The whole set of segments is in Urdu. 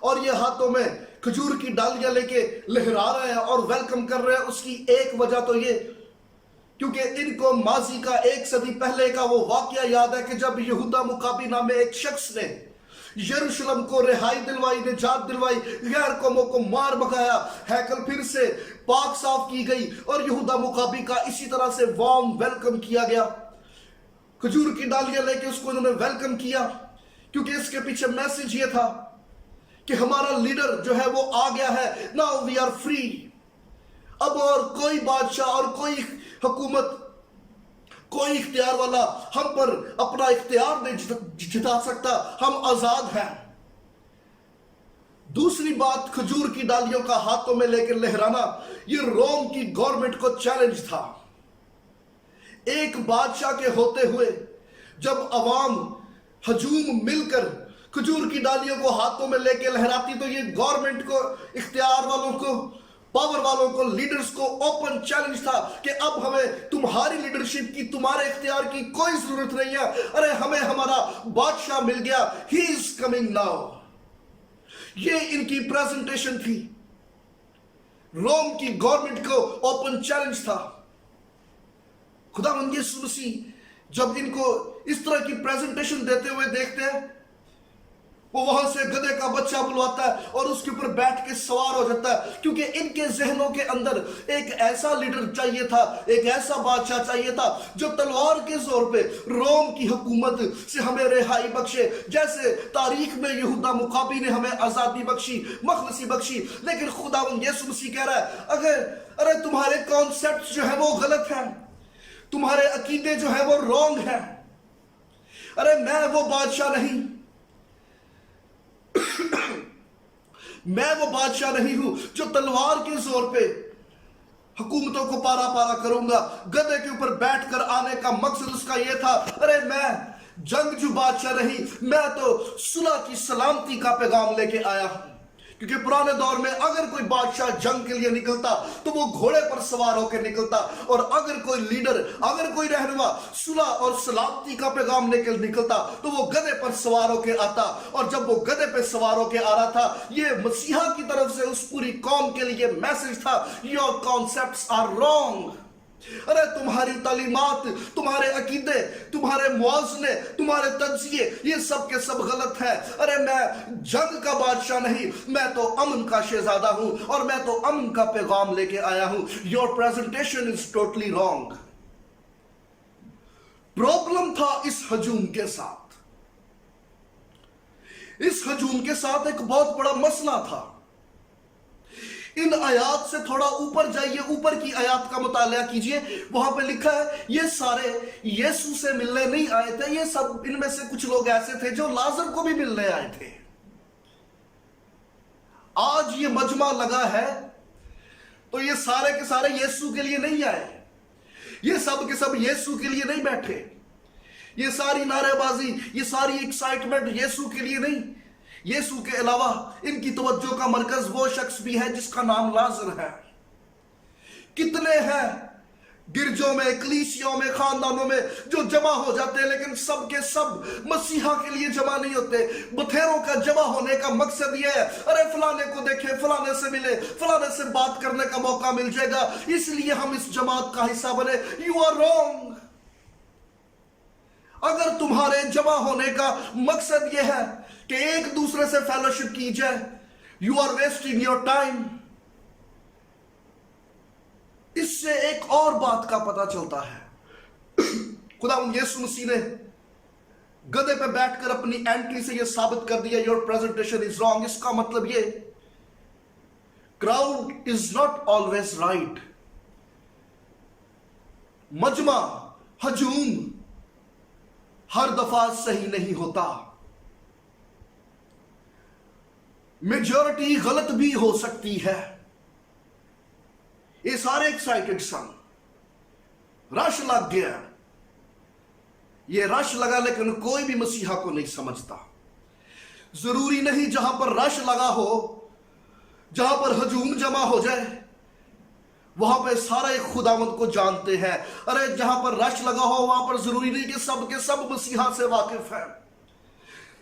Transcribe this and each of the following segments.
اور یہ ہاتھوں میں کھجور کی ڈالیاں لے کے لہرا رہے ہیں اور ویلکم کر رہے ہیں، اس کی ایک وجہ تو یہ کیونکہ ان کو ماضی کا 1 صدی پہلے کا وہ واقعہ یاد ہے کہ جب یہودا مقابی نامے ایک شخص نے یروشلم کو رہائی دلوائی، نجات دلوائی، غیر قوموں کو مار بھگایا، ہیکل پھر سے پاک صاف کی گئی اور یہودا مقابی کا اسی طرح سے وارم ویلکم کیا گیا۔ کھجور کی ڈالیاں لے کے اس کو انہوں نے ویلکم کیا، کیونکہ اس کے پیچھے میسج یہ تھا کہ ہمارا لیڈر جو ہے وہ آ گیا ہے، ناؤ وی آر فری۔ اب اور کوئی بادشاہ اور کوئی حکومت، کوئی اختیار والا ہم پر اپنا اختیار نہیں جتا سکتا، ہم آزاد ہیں۔ دوسری بات، کھجور کی ڈالیوں کا ہاتھوں میں لے کر لہرانا، یہ روم کی گورنمنٹ کو چیلنج تھا۔ ایک بادشاہ کے ہوتے ہوئے جب عوام ہجوم مل کر کھجور کی ڈالیوں کو ہاتھوں میں لے کے لہراتی تو یہ گورنمنٹ کو، اختیار والوں کو، پاور والوں کو، لیڈرز کو اوپن چیلنج تھا کہ اب ہمیں تمہاری لیڈرشپ کی، تمہارے اختیار کی کوئی ضرورت نہیں ہے، ارے ہمیں ہمارا بادشاہ مل گیا، ہی از کمنگ ناؤ۔ یہ ان کی پریزنٹیشن تھی، روم کی گورنمنٹ کو اوپن چیلنج تھا۔ خداوند یسوع مسیح جب ان کو اس طرح کی پریزنٹیشن دیتے ہوئے دیکھتے ہیں، وہ وہاں سے گدھے کا بچہ بلواتا ہے اور اس کے اوپر بیٹھ کے سوار ہو جاتا ہے، کیونکہ ان کے ذہنوں کے اندر ایک ایسا لیڈر چاہیے تھا، ایک ایسا بادشاہ چاہیے تھا جو تلوار کے زور پہ روم کی حکومت سے ہمیں رہائی بخشے، جیسے تاریخ میں یہودا مقابی نے ہمیں آزادی بخشی، مخلصی بخشی۔ لیکن خداوند یسوع مسیح کہہ رہا ہے ارے تمہارے کانسیپٹ جو ہے وہ غلط ہیں، تمہارے عقیدے جو ہے وہ رونگ ہیں، ارے میں وہ بادشاہ نہیں، میں وہ بادشاہ نہیں ہوں جو تلوار کے زور پہ حکومتوں کو پارا پارا کروں گا۔ گدھے کے اوپر بیٹھ کر آنے کا مقصد اس کا یہ تھا، ارے میں جنگجو بادشاہ نہیں، میں تو صلح کی سلامتی کا پیغام لے کے آیا ہوں۔ کیونکہ پرانے دور میں اگر کوئی بادشاہ جنگ کے لیے نکلتا تو وہ گھوڑے پر سوار ہو کے نکلتا، اور اگر کوئی لیڈر، اگر کوئی رہنما صلح اور سلامتی کا پیغام لے کے نکلتا تو وہ گدھے پر سوار ہو کے آتا، اور جب وہ گدھے پہ سوار ہو کے آ رہا تھا، یہ مسیحا کی طرف سے اس پوری قوم کے لیے میسج تھا، your concepts are wrong۔ ارے تمہاری تعلیمات، تمہارے عقیدے، تمہارے موازنے، تمہارے تجزیے، یہ سب کے سب غلط ہیں۔ ارے میں جنگ کا بادشاہ نہیں، میں تو امن کا شہزادہ ہوں، اور میں تو امن کا پیغام لے کے آیا ہوں۔ Your presentation is totally wrong۔ Problem تھا اس ہجوم کے ساتھ، اس ہجوم کے ساتھ ایک بہت بڑا مسئلہ تھا۔ ان آیات سے تھوڑا اوپر جائیے، اوپر کی آیات کا مطالعہ کیجئے، وہاں پہ لکھا ہے یہ سارے یسوع سے ملنے نہیں آئے تھے، یہ سب ان میں سے کچھ لوگ ایسے تھے جو لازر کو بھی ملنے آئے تھے۔ آج یہ مجمع لگا ہے تو یہ سارے کے سارے یسوع کے لیے نہیں آئے، یہ سب کے سب یسوع کے لیے نہیں بیٹھے، یہ ساری نعرے بازی، یہ ساری ایکسائٹمنٹ یسوع کے لیے نہیں۔ یسوع کے علاوہ ان کی توجہ کا مرکز وہ شخص بھی ہے جس کا نام لازر ہے۔ کتنے ہیں گرجوں میں، کلیسیوں میں، خاندانوں میں جو جمع ہو جاتے ہیں، لیکن سب کے سب مسیحا کے لیے جمع نہیں ہوتے۔ بتھیروں کا جمع ہونے کا مقصد یہ ہے، ارے فلانے کو دیکھیں، فلانے سے ملے، فلانے سے بات کرنے کا موقع مل جائے گا، اس لیے ہم اس جماعت کا حصہ بنے۔ You are wrong. اگر تمہارے جمع ہونے کا مقصد یہ ہے کہ ایک دوسرے سے فیلوشپ کی جائے، you are wasting your time. اس سے ایک اور بات کا پتہ چلتا ہے، خداوند یسوع مسیح نے گدھے پہ بیٹھ کر اپنی اینٹری سے یہ ثابت کر دیا، یور پریزنٹیشن از رانگ۔ اس کا مطلب یہ، crowd is not always right. مجمع، ہجوم ہر دفعہ صحیح نہیں ہوتا، میجورٹی غلط بھی ہو سکتی ہے۔ یہ سارے ایکسائٹڈ سن، رش لگ گیا، یہ رش لگا لیکن کوئی بھی مسیحا کو نہیں سمجھتا۔ ضروری نہیں جہاں پر رش لگا ہو، جہاں پر ہجوم جمع ہو جائے، وہاں پہ سارے خداوند کو جانتے ہیں۔ ارے جہاں پر رش لگا ہو وہاں پر ضروری نہیں کہ سب کے سب مسیحا سے واقف ہیں۔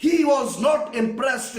He was not impressed।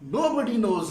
nobody knows।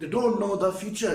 they don't know the future।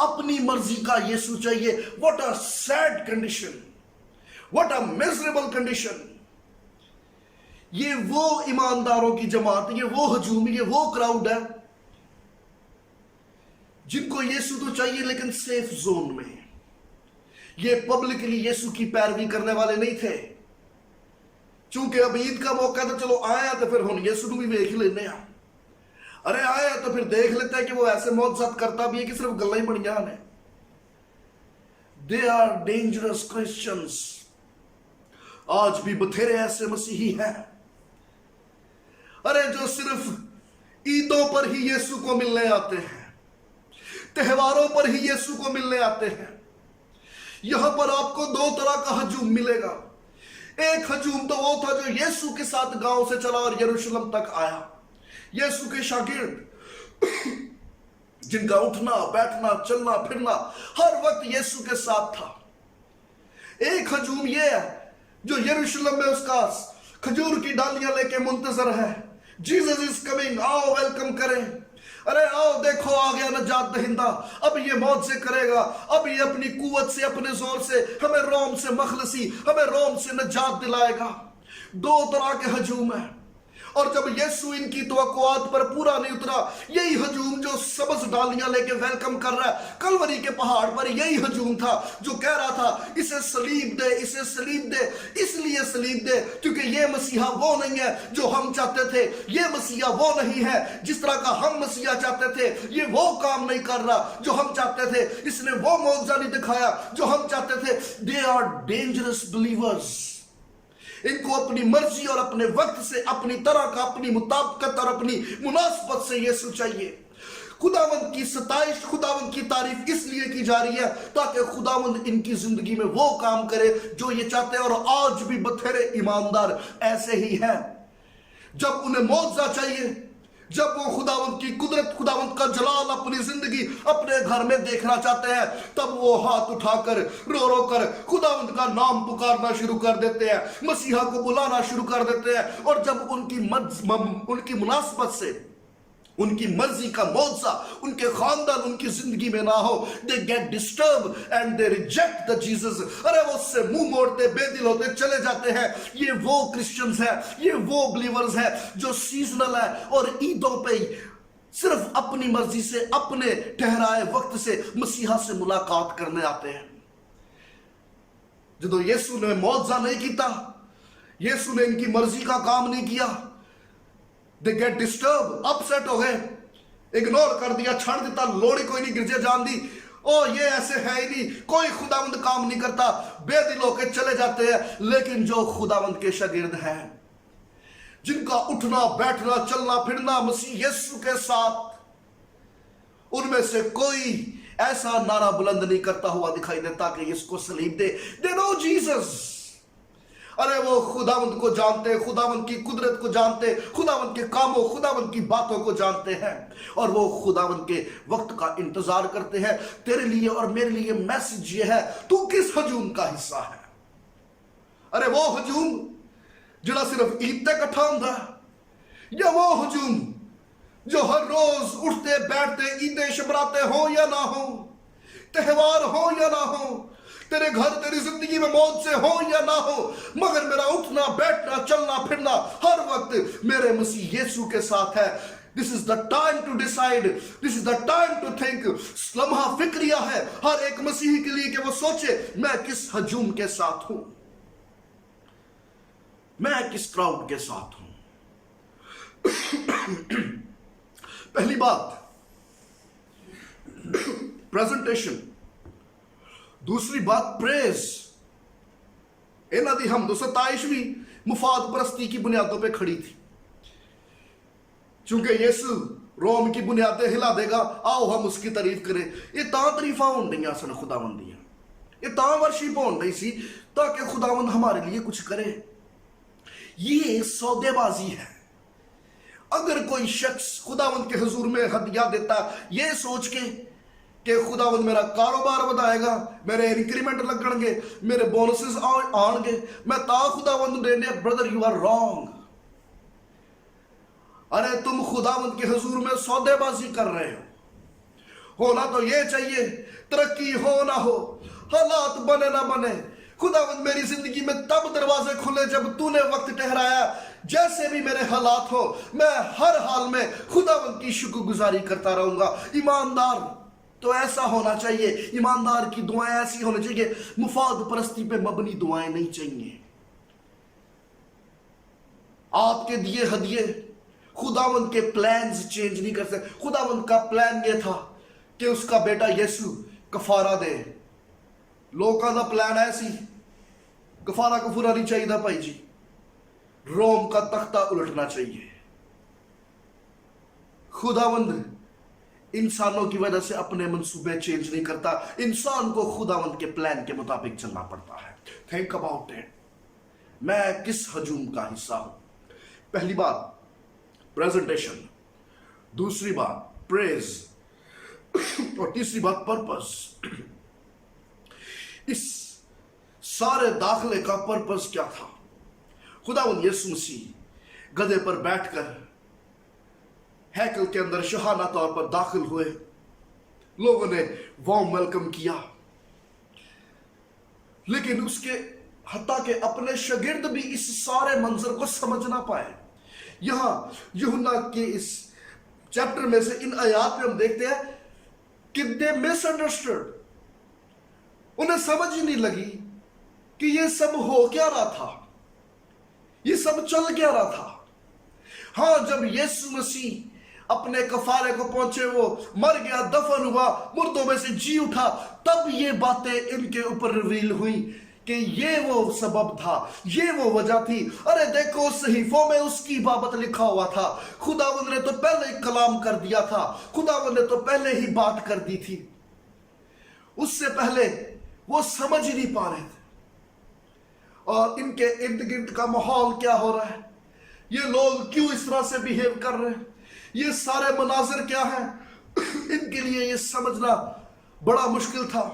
اپنی مرضی کا یسوع چاہیے. What a sad condition. What a miserable condition. یہ وہ ایمانداروں کی جماعت، یہ وہ ہجوم، یہ وہ کراؤڈ ہے جن کو یسوع تو چاہیے لیکن سیف زون میں. یہ پبلکلی یسوع کی پیروی کرنے والے نہیں تھے. چونکہ اب عید کا موقع تھا، چلو آیا تو پھر ہن یسوع بھی ویکھ لینے ہیں. ارے آیا تو پھر دیکھ لیتے ہیں کہ وہ ایسے معجزات کرتا بھی ہے کہ صرف گلاں ہی بڑیاں نے. They are dangerous Christians. آج بھی بتھیرے ایسے مسیحی ہیں ارے جو صرف عیدوں پر ہی یسوع کو ملنے آتے ہیں، تہواروں پر ہی یسوع کو ملنے آتے ہیں. یہاں پر آپ کو دو طرح کا ہجوم ملے گا. ایک ہجوم تو وہ تھا جو یسوع کے ساتھ گاؤں سے چلا اور یروشلم تک آیا، یسوع کے شاگرد جن کا اٹھنا بیٹھنا چلنا پھرنا ہر وقت یسوع کے ساتھ تھا. ایک ہجوم یہ ہے جو یروشلم میں اس کا کھجور کی ڈالیاں لے کے منتظر ہے. جیزس از کمنگ، آؤ ویلکم کریں. ارے آؤ دیکھو آ گیا نجات دہندہ، اب یہ معجزے کرے گا، اب یہ اپنی قوت سے اپنے زور سے ہمیں روم سے مخلصی، ہمیں روم سے نجات دلائے گا. دو طرح کے ہجوم ہیں. اور جب یسوع ان کی توقعات پر پورا نہیں اترا، یہی ہجوم جو سبز ڈالیاں لے کے ویلکم کر رہا ہے کلوری کے پہاڑ پر، یہی ہجوم تھا جو کہہ رہا تھا اسے صلیب دے، اسے صلیب دے. اس لیے صلیب دے کیونکہ یہ مسیحا وہ نہیں ہے جو ہم چاہتے تھے، یہ مسیحا وہ نہیں ہے جس طرح کا ہم مسیحا چاہتے تھے، یہ وہ کام نہیں کر رہا جو ہم چاہتے تھے، اس نے وہ معجزہ نہیں دکھایا جو ہم چاہتے تھے. They are dangerous believers. ان کو اپنی مرضی اور اپنے وقت سے، اپنی طرح کا، اپنی مطابقت اور اپنی مناسبت سے یسوع چاہیے. خداوند کی ستائش، خداوند کی تعریف اس لیے کی جا رہی ہے تاکہ خداوند ان کی زندگی میں وہ کام کرے جو یہ چاہتے ہیں. اور آج بھی بتھیرے ایماندار ایسے ہی ہیں. جب انہیں معجزہ چاہیے، جب وہ خداوند کی قدرت، خداوند کا جلال اپنی زندگی اپنے گھر میں دیکھنا چاہتے ہیں، تب وہ ہاتھ اٹھا کر رو رو کر خداوند کا نام پکارنا شروع کر دیتے ہیں، مسیحا کو بلانا شروع کر دیتے ہیں. اور جب ان کی مناسبت سے، ان کی مرضی کا معجزہ ان کے خاندان، ان کی زندگی میں نہ ہو، they get disturbed and they reject the Jesus. ارے وہ اس سے منہ موڑتے، بے دل ہوتے چلے جاتے ہیں. یہ وہ کرسچنز ہیں، یہ وہ بلیورز ہیں جو سیزنل ہے اور عیدوں پہ صرف اپنی مرضی سے، اپنے ٹھہرائے وقت سے مسیحا سے ملاقات کرنے آتے ہیں. جدو یسوع نے معجزہ نہیں کیتا، یسوع نے ان کی مرضی کا کام نہیں کیا، they get disturbed, upset ہو گئے، اگنور کر دیا، چھڑ دیتا، لوڑی کوئی نہیں گرجے جان دی، او یہ ایسے ہے ہی نہیں، کوئی خداوند کام نہیں کرتا، بے دل ہو کے چلے جاتے ہیں. لیکن جو خداوند کے شاگرد ہیں، جن کا اٹھنا بیٹھنا چلنا پھرنا مسیح یسوع کے ساتھ، ان میں سے کوئی ایسا نعرہ بلند نہیں کرتا ہوا دکھائی دیتا کہ اس کو صلیب دے. They know Jesus. ارے وہ خداوند کو جانتے، خداوند کی قدرت کو جانتے، خداوند کے کاموں، خداوند کی باتوں کو جانتے ہیں، اور وہ خداوند کے وقت کا انتظار کرتے ہیں. تیرے لیے اور میرے لیے میسج یہ ہے، تو کس ہجوم کا حصہ ہے؟ ارے وہ ہجوم جڑا صرف عید تے کٹھا ہوندا ہے، یا وہ ہجوم جو ہر روز اٹھتے بیٹھتے عیدیں شبراتے ہوں یا نہ ہوں، تہوار ہوں یا نہ ہوں، تیرے گھر تیری زندگی میں موت سے ہو یا نہ ہو، مگر میرا اٹھنا بیٹھنا چلنا پھرنا ہر وقت میرے مسیح یسوع کے ساتھ ہے. This is the time to decide. This is the time to think. لمحہ فکریہ ہے ہر ایک مسیحی کے لیے کہ وہ سوچے میں کس ہجوم کے ساتھ ہوں، میں کس کراؤڈ کے ساتھ ہوں. پہلی بات پریزنٹیشن، دوسری بات پریز. انہاں دی حمد و ستائش بھی مفاد پرستی کی بنیادوں پہ کھڑی تھی. چونکہ یسوع روم کی بنیادیں ہلا دے گا، آؤ ہم اس کی تعریف کریں. یہ تاں تعریفاں ہون رہی سن خداوند دیاں، یہ تاں ورشپ ہون رہی سی تاکہ خداوند ہمارے لیے کچھ کرے. یہ سودے بازی ہے. اگر کوئی شخص خداوند کے حضور میں ہدیہ دیتا یہ سوچ کے کہ خداوند میرا کاروبار بڑھائے گا، میرے انکریمنٹ لگن گے، میرے بونسز آن گے، میں تا خداوند دینے، برادر یو آر رانگ. ارے تم خداوند کے حضور میں سودے بازی کر رہے ہونا تو یہ چاہیے، ترقی ہو نہ ہو، حالات بنے نہ بنے، خداوند میری زندگی میں تب دروازے کھلے جب تو نے وقت ٹھہرایا، جیسے بھی میرے حالات ہو میں ہر حال میں خداوند کی شکر گزاری کرتا رہوں گا۔ ایماندار تو ایسا ہونا چاہیے، ایماندار کی دعائیں ایسی ہونی چاہیے، مفاد پرستی پہ مبنی دعائیں نہیں چاہیے۔ آپ کے دیے ہدیے خداوند کے پلانز چینج نہیں کر سکتے۔ خداوند کا پلان یہ تھا کہ اس کا بیٹا یسوع کفارہ دے، لوگوں کا پلان ایسی کفارہ کفورا نہیں چاہیے تھا بھائی جی، روم کا تختہ الٹنا چاہیے۔ خداوند انسانوں کی وجہ سے اپنے منصوبے چینج نہیں کرتا، انسان کو خداوند کے پلان کے مطابق چلنا پڑتا ہے۔ تھنک اباؤٹ اٹ، میں کس ہجوم کا حصہ ہوں؟ پہلی بات پریزنٹیشن، دوسری بات پریز، اور تیسری بات پرپس۔ اس سارے داخلے کا پرپس کیا تھا؟ خداوند یسوع مسیح گدھے پر بیٹھ کر ہیکل کے اندر شاہانہ طور پر داخل ہوئے، لوگوں نے وارم ویلکم کیا، لیکن اس کے حتیٰ کہ اپنے شاگرد بھی اس سارے منظر کو سمجھ نہ پائے۔ یہاں یوحنا کے اس چیپٹر میں سے ان آیات میں ہم دیکھتے ہیں کہ they misunderstood، انہیں سمجھ ہی نہیں لگی کہ یہ سب ہو کیا رہا تھا، یہ سب چل کیا رہا تھا۔ ہاں جب یسوع مسیح اپنے کفارے کو پہنچے، وہ مر گیا، دفن ہوا، مردوں میں سے جی اٹھا، تب یہ باتیں ان کے اوپر ریویل ہوئیں کہ یہ وہ سبب تھا، یہ وہ وجہ تھی۔ ارے دیکھو صحیفوں میں اس کی بابت لکھا ہوا تھا، خداوند نے تو پہلے ہی کلام کر دیا تھا، خداوند نے تو پہلے ہی بات کر دی تھی۔ اس سے پہلے وہ سمجھ ہی نہیں پا رہے تھے، اور ان کے ارد گرد کا ماحول کیا ہو رہا ہے، یہ لوگ کیوں اس طرح سے بیہیو کر رہے ہیں، یہ سارے مناظر کیا ہیں، ان کے لیے یہ سمجھنا بڑا مشکل تھا۔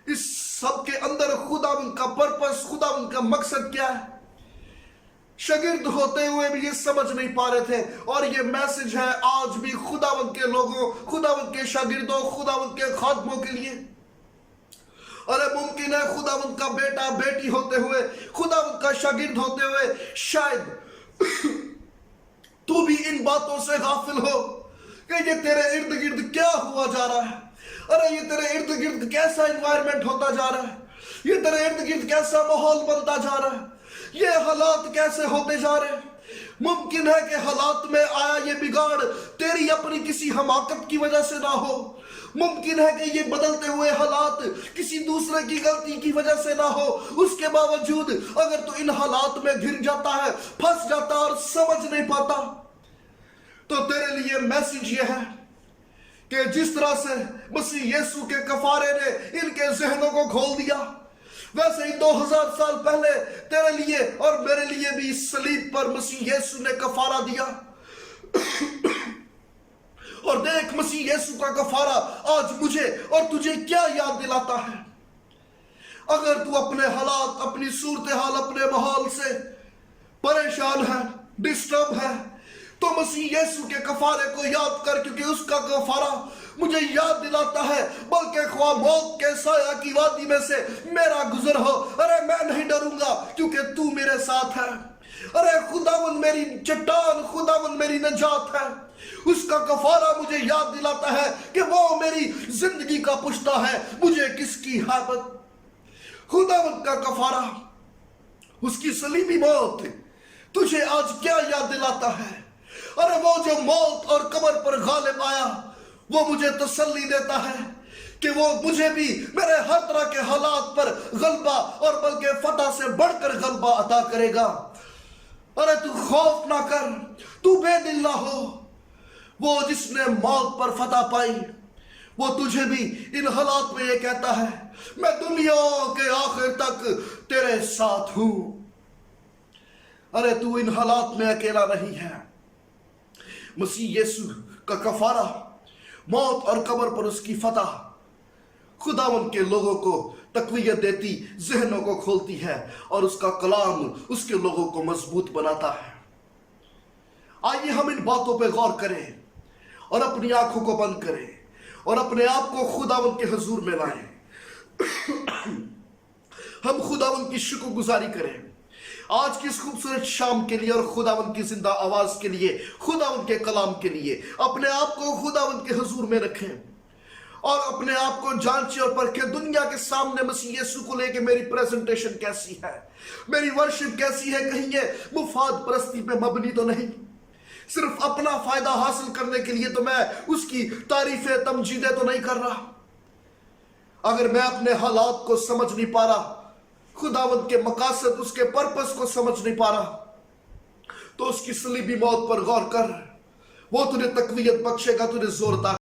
اس سب کے اندر خداوند کا پرپس، خداوند کا مقصد کیا ہے، شاگرد ہوتے ہوئے بھی یہ سمجھ نہیں پا رہے تھے۔ اور یہ میسج ہے آج بھی خداوند کے لوگوں، خداوند کے شاگردوں، خداوند کے خادموں کے لیے۔ ارے ممکن ہے خداوند کا بیٹا بیٹی ہوتے ہوئے، خداوند کا شاگرد ہوتے ہوئے شاید تو بھی ان باتوں سے غافل ہو کہ یہ تیرے ارد گرد کیا ہوا جا رہا ہے، ارے یہ تیرے ارد گرد کیسا انوائرمنٹ ہوتا جا رہا ہے، یہ تیرے ارد گرد کیسا ماحول بنتا جا رہا ہے، یہ حالات کیسے ہوتے جا رہے ہیں۔ ممکن ہے کہ حالات میں آیا یہ بگاڑ تیری اپنی کسی حماقت کی وجہ سے نہ ہو، ممکن ہے کہ یہ بدلتے ہوئے حالات کسی دوسرے کی غلطی کی وجہ سے نہ ہو۔ اس کے باوجود اگر تو ان حالات میں گھر جاتا ہے، پھنس جاتا اور سمجھ نہیں پاتا، تو تیرے لیے میسج یہ ہے کہ جس طرح سے مسیح یسوع کے کفارے نے ان کے ذہنوں کو کھول دیا، ویسے ہی 2000 سال پہلے تیرے لیے اور میرے لیے بھی اس صلیب پر مسیح یسوع نے کفارہ دیا۔ اور دیکھ مسیح یسوع کا کفارہ آج مجھے اور تجھے کیا یاد دلاتا ہے۔ اگر تو اپنے حالات، اپنی صورتحال، اپنے ماحول سے پریشان ہے، ڈسٹرب ہے، تو مسیح یسوع کے کفارے کو یاد کر، کیونکہ اس کا کفارہ مجھے یاد دلاتا ہے بلکہ خواہ موت کے سایہ کی وادی میں سے میرا گزر ہو، ارے میں نہیں ڈروں گا کیونکہ تو میرے ساتھ ہے۔ ارے خداوند میری چٹان، خداوند میری نجات ہے۔ اس کا کفارہ مجھے یاد دلاتا ہے کہ وہ میری زندگی کا پشتا ہے، مجھے کس کی حیبت۔ خداوند کا کفارہ، اس کی صلیبی موت تجھے آج کیا یاد دلاتا ہے؟ ارے وہ جو موت اور قبر پر غالب آیا، وہ مجھے تسلی دیتا ہے کہ وہ مجھے بھی میرے ہر طرح کے حالات پر غلبہ اور بلکہ فتح سے بڑھ کر غلبہ عطا کرے گا۔ ارے تو خوف نہ کر، تو بے دل نہ ہو، وہ جس نے موت پر فتح پائی وہ تجھے بھی ان حالات میں یہ کہتا ہے میں دنیا کے آخر تک تیرے ساتھ ہوں۔ ارے تو ان حالات میں اکیلا نہیں ہے۔ مسیح یسوع کا کفارہ، موت اور قبر پر اس کی فتح خداوند کے لوگوں کو تقویت دیتی، ذہنوں کو کھولتی ہے، اور اس کا کلام اس کے لوگوں کو مضبوط بناتا ہے۔ آئیے ہم ان باتوں پہ غور کریں اور اپنی آنکھوں کو بند کریں اور اپنے آپ کو خداوند کے حضور میں لائیں. ہم خداوند کی شکر گزاری کریں آج کی اس خوبصورت شام کے لیے اور خداوند کی زندہ آواز کے لیے, خداوند کے کلام کے لیے. اپنے آپ کو خداوند کے حضور میں رکھیں اور اپنے آپ کو جانچیں اور پرکھیں دنیا کے سامنے مسیح یسوع کو لے کے میری پریزنٹیشن کیسی ہے, میری ورشپ کیسی ہے. کہیں یہ مفاد پرستی پہ مبنی تو نہیں, صرف اپنا فائدہ حاصل کرنے کے لیے تو میں اس کی تعریفیں تمجیدیں تو نہیں کر رہا. اگر میں اپنے حالات کو سمجھ نہیں پا رہا, خداوند کے مقاصد, اس کے پرپس کو سمجھ نہیں پا رہا, تو اس کی صلیبی موت پر غور کر. وہ تجھے تقویت بخشے گا, تجھے زور عطا